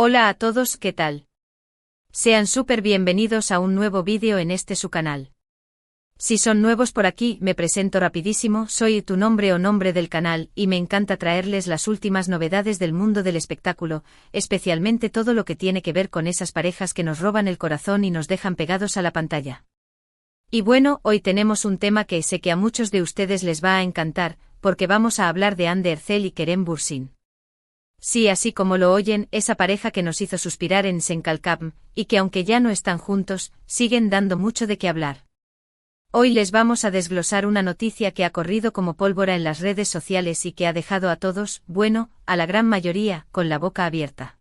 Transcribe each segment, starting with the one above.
Hola a todos, ¿qué tal? Sean súper bienvenidos a un nuevo vídeo en su canal. Si son nuevos por aquí, me presento rapidísimo, soy tu nombre o nombre del canal, y me encanta traerles las últimas novedades del mundo del espectáculo, especialmente todo lo que tiene que ver con esas parejas que nos roban el corazón y nos dejan pegados a la pantalla. Y bueno, hoy tenemos un tema que sé que a muchos de ustedes les va a encantar, porque vamos a hablar de Hande Erçel y Kerem Bürsin. Sí, así como lo oyen, esa pareja que nos hizo suspirar en Sen Kalkam, y que aunque ya no están juntos, siguen dando mucho de qué hablar. Hoy les vamos a desglosar una noticia que ha corrido como pólvora en las redes sociales y que ha dejado a todos, bueno, a la gran mayoría, con la boca abierta.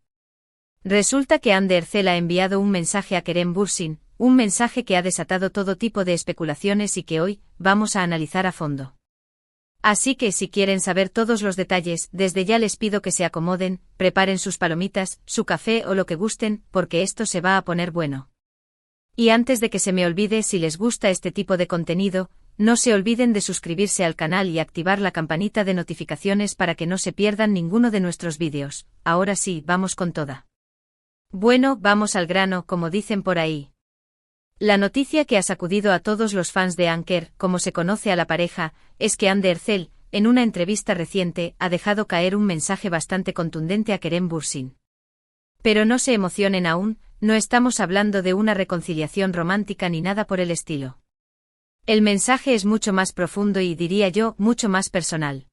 Resulta que Hande Erçel ha enviado un mensaje a Kerem Bürsin, un mensaje que ha desatado todo tipo de especulaciones y que hoy vamos a analizar a fondo. Así que si quieren saber todos los detalles, desde ya les pido que se acomoden, preparen sus palomitas, su café o lo que gusten, porque esto se va a poner bueno. Y antes de que se me olvide, si les gusta este tipo de contenido, no se olviden de suscribirse al canal y activar la campanita de notificaciones para que no se pierdan ninguno de nuestros vídeos. Ahora sí, vamos con toda. Bueno, vamos al grano, como dicen por ahí. La noticia que ha sacudido a todos los fans de Anker, como se conoce a la pareja, es que Hande Erçel, en una entrevista reciente, ha dejado caer un mensaje bastante contundente a Kerem Bürsin. Pero no se emocionen aún, no estamos hablando de una reconciliación romántica ni nada por el estilo. El mensaje es mucho más profundo y, diría yo, mucho más personal.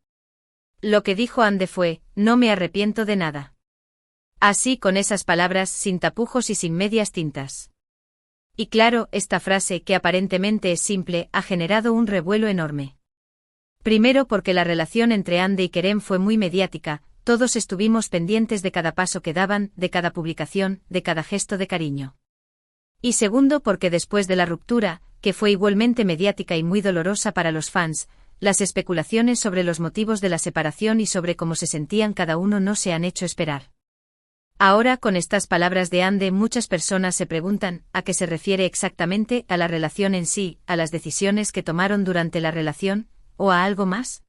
Lo que dijo Hande fue: no me arrepiento de nada. Así, con esas palabras, sin tapujos y sin medias tintas. Y claro, esta frase, que aparentemente es simple, ha generado un revuelo enorme. Primero porque la relación entre Hande y Kerem fue muy mediática, todos estuvimos pendientes de cada paso que daban, de cada publicación, de cada gesto de cariño. Y segundo porque después de la ruptura, que fue igualmente mediática y muy dolorosa para los fans, las especulaciones sobre los motivos de la separación y sobre cómo se sentían cada uno no se han hecho esperar. Ahora, con estas palabras de Hande, muchas personas se preguntan, ¿a qué se refiere exactamente? ¿A la relación en sí, a las decisiones que tomaron durante la relación, o a algo más?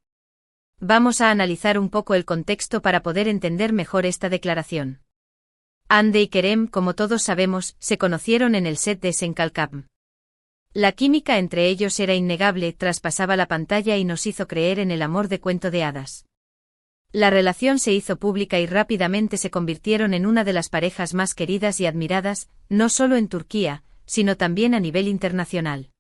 Vamos a analizar un poco el contexto para poder entender mejor esta declaración. Hande y Kerem, como todos sabemos, se conocieron en el set de Sen Kalkam. La química entre ellos era innegable, traspasaba la pantalla y nos hizo creer en el amor de cuento de hadas. La relación se hizo pública y rápidamente se convirtieron en una de las parejas más queridas y admiradas, no solo en Turquía, sino también a nivel internacional.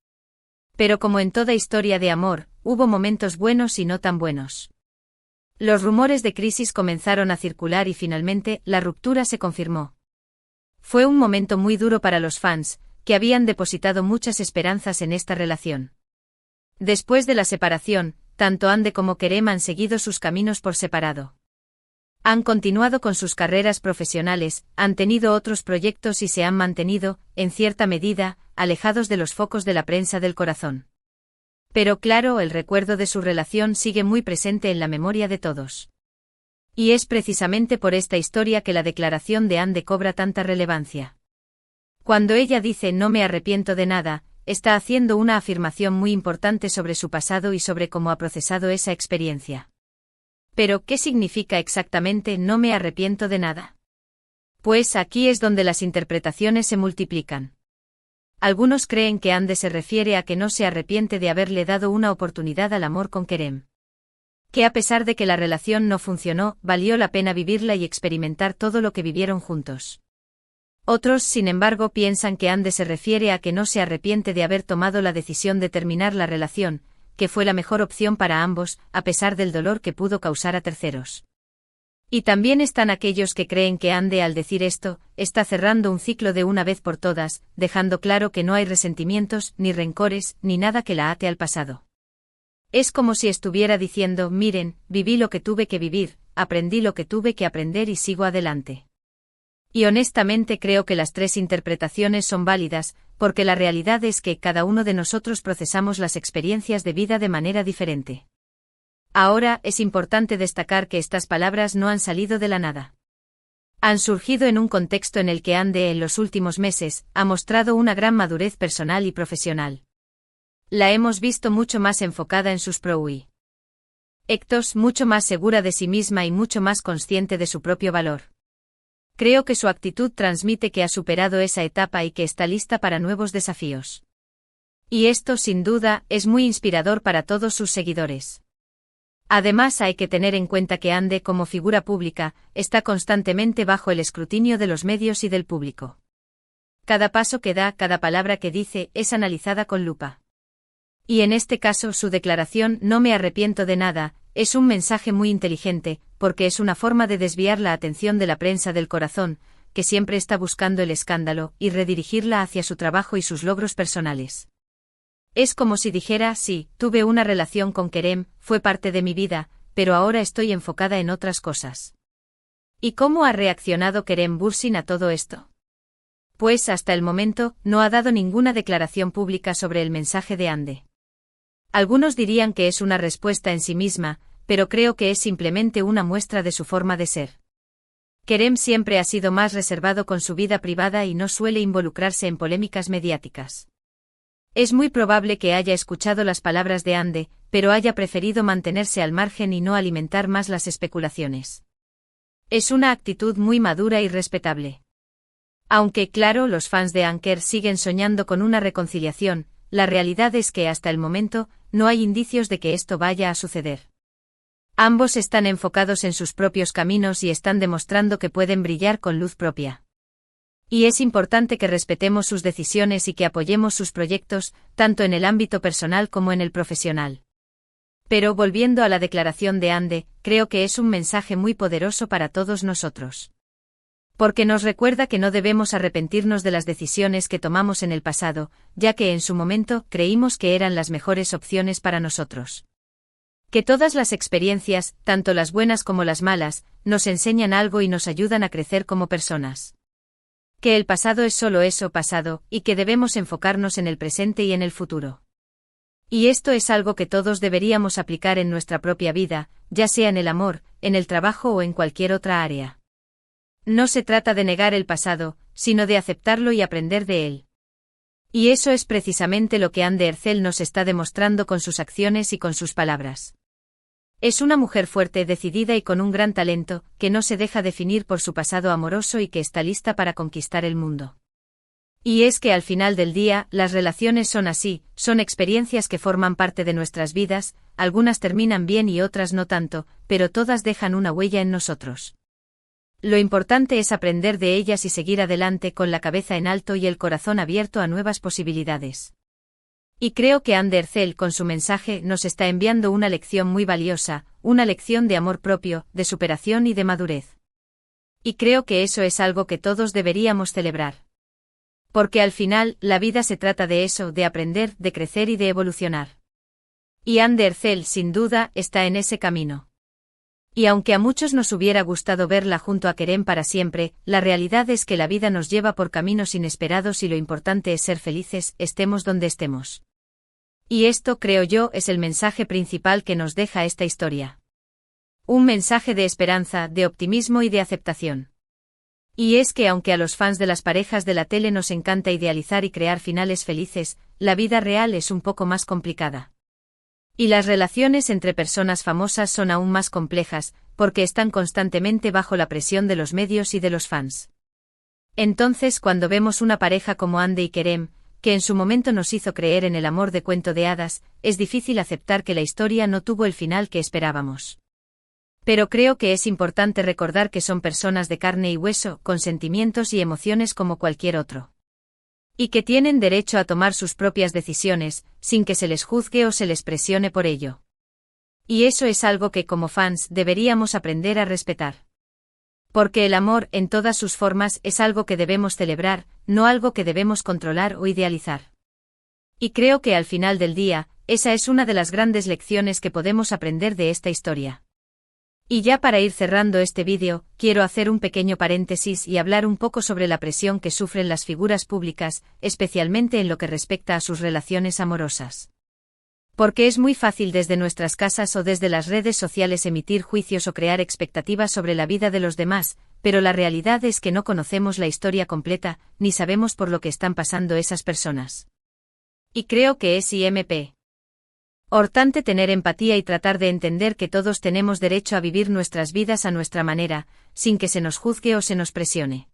Pero como en toda historia de amor, hubo momentos buenos y no tan buenos. Los rumores de crisis comenzaron a circular y finalmente, la ruptura se confirmó. Fue un momento muy duro para los fans, que habían depositado muchas esperanzas en esta relación. Después de la separación, tanto Hande como Kerem han seguido sus caminos por separado. Han continuado con sus carreras profesionales, han tenido otros proyectos y se han mantenido, en cierta medida, alejados de los focos de la prensa del corazón. Pero claro, el recuerdo de su relación sigue muy presente en la memoria de todos. Y es precisamente por esta historia que la declaración de Hande cobra tanta relevancia. Cuando ella dice «no me arrepiento de nada», está haciendo una afirmación muy importante sobre su pasado y sobre cómo ha procesado esa experiencia. Pero, ¿qué significa exactamente «no me arrepiento de nada»? Pues aquí es donde las interpretaciones se multiplican. Algunos creen que Hande se refiere a que no se arrepiente de haberle dado una oportunidad al amor con Kerem. Que a pesar de que la relación no funcionó, valió la pena vivirla y experimentar todo lo que vivieron juntos. Otros, sin embargo, piensan que Hande se refiere a que no se arrepiente de haber tomado la decisión de terminar la relación, que fue la mejor opción para ambos, a pesar del dolor que pudo causar a terceros. Y también están aquellos que creen que Hande, al decir esto, está cerrando un ciclo de una vez por todas, dejando claro que no hay resentimientos, ni rencores, ni nada que la ate al pasado. Es como si estuviera diciendo, miren, viví lo que tuve que vivir, aprendí lo que tuve que aprender y sigo adelante. Y honestamente creo que las tres interpretaciones son válidas, porque la realidad es que cada uno de nosotros procesamos las experiencias de vida de manera diferente. Ahora, es importante destacar que estas palabras no han salido de la nada. Han surgido en un contexto en el que Hande, en los últimos meses, ha mostrado una gran madurez personal y profesional. La hemos visto mucho más enfocada en sus proyectos, mucho más segura de sí misma y mucho más consciente de su propio valor. Creo que su actitud transmite que ha superado esa etapa y que está lista para nuevos desafíos. Y esto, sin duda, es muy inspirador para todos sus seguidores. Además, hay que tener en cuenta que Ande, como figura pública, está constantemente bajo el escrutinio de los medios y del público. Cada paso que da, cada palabra que dice, es analizada con lupa. Y en este caso, su declaración "no me arrepiento de nada" es un mensaje muy inteligente, porque es una forma de desviar la atención de la prensa del corazón, que siempre está buscando el escándalo, y redirigirla hacia su trabajo y sus logros personales. Es como si dijera: sí, tuve una relación con Kerem, fue parte de mi vida, pero ahora estoy enfocada en otras cosas. ¿Y cómo ha reaccionado Kerem Bürsin a todo esto? Pues hasta el momento, no ha dado ninguna declaración pública sobre el mensaje de Ande. Algunos dirían que es una respuesta en sí misma, pero creo que es simplemente una muestra de su forma de ser. Kerem siempre ha sido más reservado con su vida privada y no suele involucrarse en polémicas mediáticas. Es muy probable que haya escuchado las palabras de Ande, pero haya preferido mantenerse al margen y no alimentar más las especulaciones. Es una actitud muy madura y respetable. Aunque, claro, los fans de Anker siguen soñando con una reconciliación, la realidad es que hasta el momento, no hay indicios de que esto vaya a suceder. Ambos están enfocados en sus propios caminos y están demostrando que pueden brillar con luz propia. Y es importante que respetemos sus decisiones y que apoyemos sus proyectos, tanto en el ámbito personal como en el profesional. Pero volviendo a la declaración de Ande, creo que es un mensaje muy poderoso para todos nosotros. Porque nos recuerda que no debemos arrepentirnos de las decisiones que tomamos en el pasado, ya que en su momento creímos que eran las mejores opciones para nosotros. Que todas las experiencias, tanto las buenas como las malas, nos enseñan algo y nos ayudan a crecer como personas. Que el pasado es solo eso, pasado, y que debemos enfocarnos en el presente y en el futuro. Y esto es algo que todos deberíamos aplicar en nuestra propia vida, ya sea en el amor, en el trabajo o en cualquier otra área. No se trata de negar el pasado, sino de aceptarlo y aprender de él. Y eso es precisamente lo que Ande Erçel nos está demostrando con sus acciones y con sus palabras. Es una mujer fuerte, decidida y con un gran talento, que no se deja definir por su pasado amoroso y que está lista para conquistar el mundo. Y es que al final del día, las relaciones son así, son experiencias que forman parte de nuestras vidas, algunas terminan bien y otras no tanto, pero todas dejan una huella en nosotros. Lo importante es aprender de ellas y seguir adelante con la cabeza en alto y el corazón abierto a nuevas posibilidades. Y creo que Ande Erçel con su mensaje nos está enviando una lección muy valiosa, una lección de amor propio, de superación y de madurez. Y creo que eso es algo que todos deberíamos celebrar. Porque al final, la vida se trata de eso, de aprender, de crecer y de evolucionar. Y Ande Erçel, sin duda, está en ese camino. Y aunque a muchos nos hubiera gustado verla junto a Kerem para siempre, la realidad es que la vida nos lleva por caminos inesperados y lo importante es ser felices, estemos donde estemos. Y esto, creo yo, es el mensaje principal que nos deja esta historia. Un mensaje de esperanza, de optimismo y de aceptación. Y es que aunque a los fans de las parejas de la tele nos encanta idealizar y crear finales felices, la vida real es un poco más complicada. Y las relaciones entre personas famosas son aún más complejas, porque están constantemente bajo la presión de los medios y de los fans. Entonces, cuando vemos una pareja como Ande y Kerem, que en su momento nos hizo creer en el amor de cuento de hadas, es difícil aceptar que la historia no tuvo el final que esperábamos. Pero creo que es importante recordar que son personas de carne y hueso, con sentimientos y emociones como cualquier otro. Y que tienen derecho a tomar sus propias decisiones, sin que se les juzgue o se les presione por ello. Y eso es algo que como fans deberíamos aprender a respetar. Porque el amor, en todas sus formas, es algo que debemos celebrar, no algo que debemos controlar o idealizar. Y creo que al final del día, esa es una de las grandes lecciones que podemos aprender de esta historia. Y ya para ir cerrando este vídeo, quiero hacer un pequeño paréntesis y hablar un poco sobre la presión que sufren las figuras públicas, especialmente en lo que respecta a sus relaciones amorosas. Porque es muy fácil desde nuestras casas o desde las redes sociales emitir juicios o crear expectativas sobre la vida de los demás, pero la realidad es que no conocemos la historia completa, ni sabemos por lo que están pasando esas personas. Y creo que es IMP. Importante tener empatía y tratar de entender que todos tenemos derecho a vivir nuestras vidas a nuestra manera, sin que se nos juzgue o se nos presione.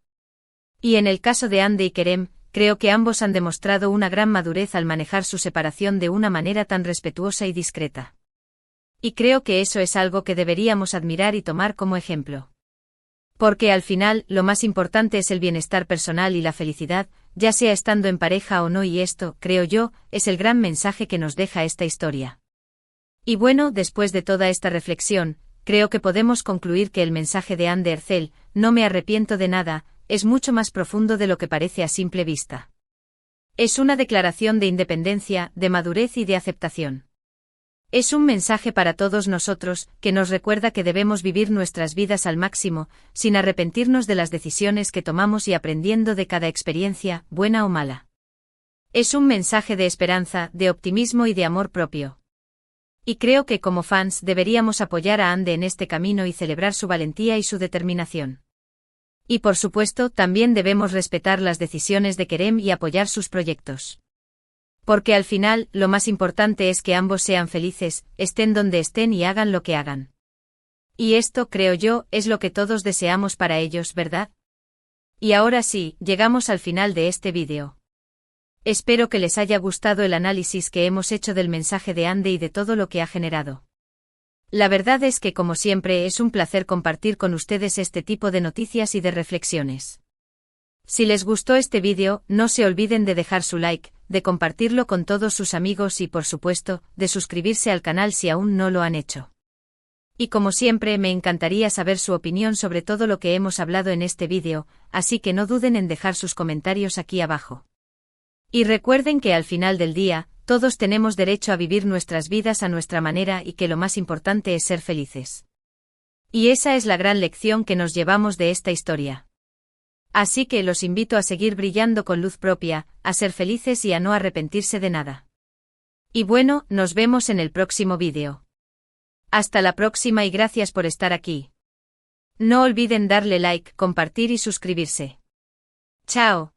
Y en el caso de Hande y Kerem, creo que ambos han demostrado una gran madurez al manejar su separación de una manera tan respetuosa y discreta. Y creo que eso es algo que deberíamos admirar y tomar como ejemplo. Porque al final, lo más importante es el bienestar personal y la felicidad, ya sea estando en pareja o no, y esto, creo yo, es el gran mensaje que nos deja esta historia. Y bueno, después de toda esta reflexión, creo que podemos concluir que el mensaje de Hande Erçel, no me arrepiento de nada, es mucho más profundo de lo que parece a simple vista. Es una declaración de independencia, de madurez y de aceptación. Es un mensaje para todos nosotros, que nos recuerda que debemos vivir nuestras vidas al máximo, sin arrepentirnos de las decisiones que tomamos y aprendiendo de cada experiencia, buena o mala. Es un mensaje de esperanza, de optimismo y de amor propio. Y creo que como fans deberíamos apoyar a Hande en este camino y celebrar su valentía y su determinación. Y por supuesto, también debemos respetar las decisiones de Kerem y apoyar sus proyectos. Porque al final, lo más importante es que ambos sean felices, estén donde estén y hagan lo que hagan. Y esto, creo yo, es lo que todos deseamos para ellos, ¿verdad? Y ahora sí, llegamos al final de este vídeo. Espero que les haya gustado el análisis que hemos hecho del mensaje de Hande y de todo lo que ha generado. La verdad es que, como siempre, es un placer compartir con ustedes este tipo de noticias y de reflexiones. Si les gustó este vídeo, no se olviden de dejar su like, de compartirlo con todos sus amigos y, por supuesto, de suscribirse al canal si aún no lo han hecho. Y como siempre, me encantaría saber su opinión sobre todo lo que hemos hablado en este vídeo, así que no duden en dejar sus comentarios aquí abajo. Y recuerden que al final del día, todos tenemos derecho a vivir nuestras vidas a nuestra manera y que lo más importante es ser felices. Y esa es la gran lección que nos llevamos de esta historia. Así que los invito a seguir brillando con luz propia, a ser felices y a no arrepentirse de nada. Y bueno, nos vemos en el próximo vídeo. Hasta la próxima y gracias por estar aquí. No olviden darle like, compartir y suscribirse. Chao.